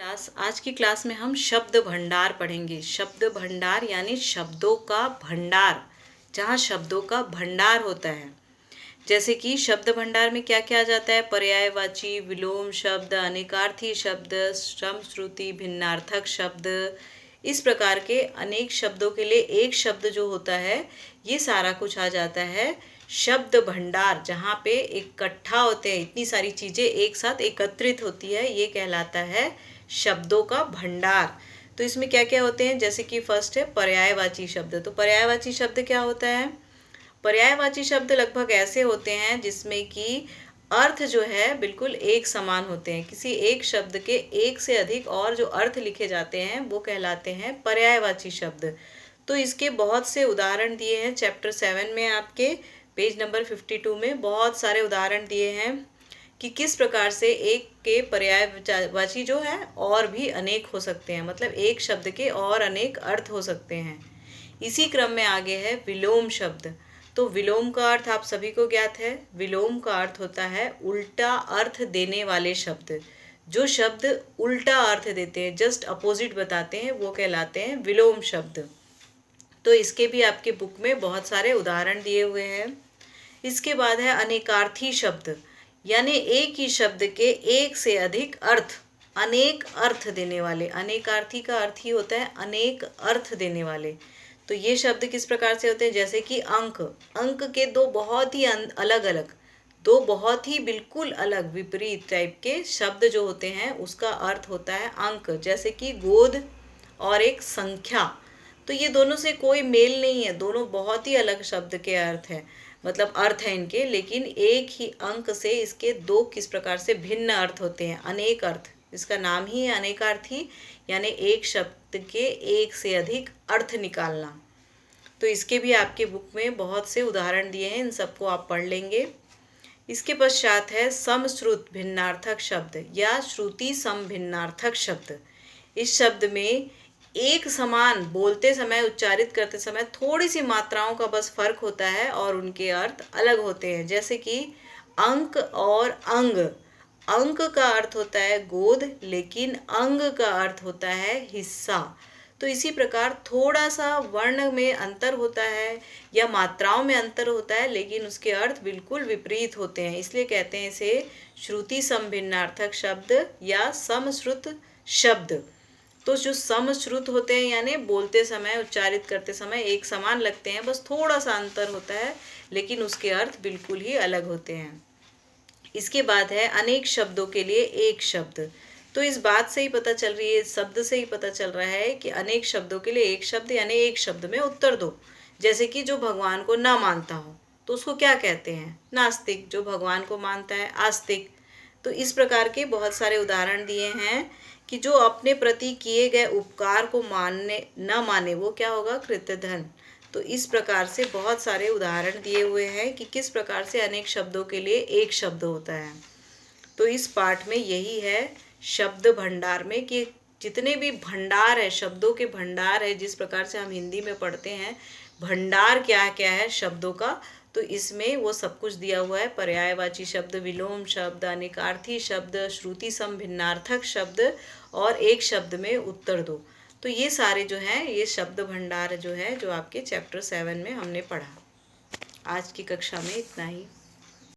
आज की क्लास में हम शब्द भंडार पढ़ेंगे। शब्द भंडार यानी शब्दों का भंडार, जहाँ शब्दों का भंडार होता है। जैसे कि शब्द भंडार में क्या क्या आ जाता है? पर्यायवाची, विलोम शब्द, अनेकार्थी शब्द, सम श्रुति, भिन्नार्थक शब्द। इस प्रकार के अनेक शब्दों के लिए एक शब्द जो होता है, ये सारा कुछ आ जाता है शब्द भंडार, जहाँ पे इकट्ठा होते हैं, इतनी सारी चीजें एक साथ एकत्रित होती है, ये कहलाता है शब्दों का भंडार। तो इसमें क्या क्या होते हैं? जैसे कि फर्स्ट है पर्यायवाची शब्द। तो पर्यायवाची शब्द क्या होता है? पर्यायवाची शब्द लगभग ऐसे होते हैं जिसमें कि अर्थ जो है बिल्कुल एक समान होते हैं। किसी एक शब्द के एक से अधिक और जो अर्थ लिखे जाते हैं वो कहलाते हैं पर्यायवाची शब्द। तो इसके बहुत से उदाहरण दिए हैं चैप्टर 7 में, आपके पेज नंबर 52 में बहुत सारे उदाहरण दिए हैं कि किस प्रकार से एक के पर्यायवाची जो है और भी अनेक हो सकते हैं, मतलब एक शब्द के और अनेक अर्थ हो सकते हैं। इसी क्रम में आगे है विलोम शब्द। तो विलोम का अर्थ आप सभी को ज्ञात है। विलोम का अर्थ होता है उल्टा अर्थ देने वाले शब्द। जो शब्द उल्टा अर्थ देते हैं, जस्ट अपोजिट बताते हैं, वो कहलाते हैं विलोम शब्द। तो इसके भी आपके बुक में बहुत सारे उदाहरण दिए हुए हैं। इसके बाद है अनेकार्थी शब्द, यानी एक ही शब्द के एक से अधिक अर्थ, अनेक अर्थ देने वाले। अनेकार्थी का अर्थ ही होता है अनेक अर्थ देने वाले। तो ये शब्द किस प्रकार से होते हैं? जैसे कि अंक। अंक के दो बहुत ही अलग अलग, दो बहुत ही बिल्कुल अलग विपरीत टाइप के शब्द जो होते हैं, उसका अर्थ होता है अंक। जैसे कि गोद और एक संख्या, तो ये दोनों से कोई मेल नहीं है, दोनों बहुत ही अलग शब्द के अर्थ हैं, मतलब अर्थ है इनके, लेकिन एक ही अंक से इसके दो किस प्रकार से भिन्न अर्थ होते हैं, अनेक अर्थ। इसका नाम ही है अनेकार्थी, यानी एक शब्द के एक से अधिक अर्थ निकालना। तो इसके भी आपके बुक में बहुत से उदाहरण दिए हैं, इन सबको आप पढ़ लेंगे। इसके पश्चात है समश्रुत भिन्नार्थक शब्द या श्रुति सम भिन्नार्थक शब्द। इस शब्द में एक समान बोलते समय, उच्चारित करते समय थोड़ी सी मात्राओं का बस फर्क होता है और उनके अर्थ अलग होते हैं। जैसे कि अंक और अंग। अंक का अर्थ होता है गोद, लेकिन अंग का अर्थ होता है हिस्सा। तो इसी प्रकार थोड़ा सा वर्ण में अंतर होता है या मात्राओं में अंतर होता है, लेकिन उसके अर्थ बिल्कुल विपरीत होते हैं। इसलिए कहते हैं इसे श्रुति समभिन्नार्थक शब्द या समश्रुत शब्द। तो जो समश्रुत होते हैं, यानी बोलते समय, उच्चारित करते समय एक समान लगते हैं, बस थोड़ा सा अंतर होता है, लेकिन उसके अर्थ बिल्कुल ही अलग होते हैं। इसके बाद है अनेक शब्दों के लिए एक शब्द। तो इस बात से ही पता चल रही है, शब्द से ही पता चल रहा है कि अनेक शब्दों के लिए एक शब्द, यानी एक शब्द में उत्तर दो। जैसे कि जो भगवान को ना मानता हो तो उसको क्या कहते हैं? नास्तिक। जो भगवान को मानता है, आस्तिक। तो इस प्रकार के बहुत सारे उदाहरण दिए हैं कि जो अपने प्रति किए गए उपकार को मानने न माने, वो क्या होगा? कृतघ्न। तो इस प्रकार से बहुत सारे उदाहरण दिए हुए हैं कि किस प्रकार से अनेक शब्दों के लिए एक शब्द होता है। तो इस पाठ में यही है शब्द भंडार में कि जितने भी भंडार है, शब्दों के भंडार है, जिस प्रकार से हम हिंदी में पढ़ते हैं भंडार क्या क्या है शब्दों का, तो इसमें वो सब कुछ दिया हुआ है। पर्यायवाची शब्द, विलोम शब्द, अनेकार्थी शब्द, श्रुति सम भिन्नार्थक शब्द और एक शब्द में उत्तर दो। तो ये सारे जो हैं, ये शब्द भंडार जो है, जो आपके चैप्टर 7 में हमने पढ़ा। आज की कक्षा में इतना ही।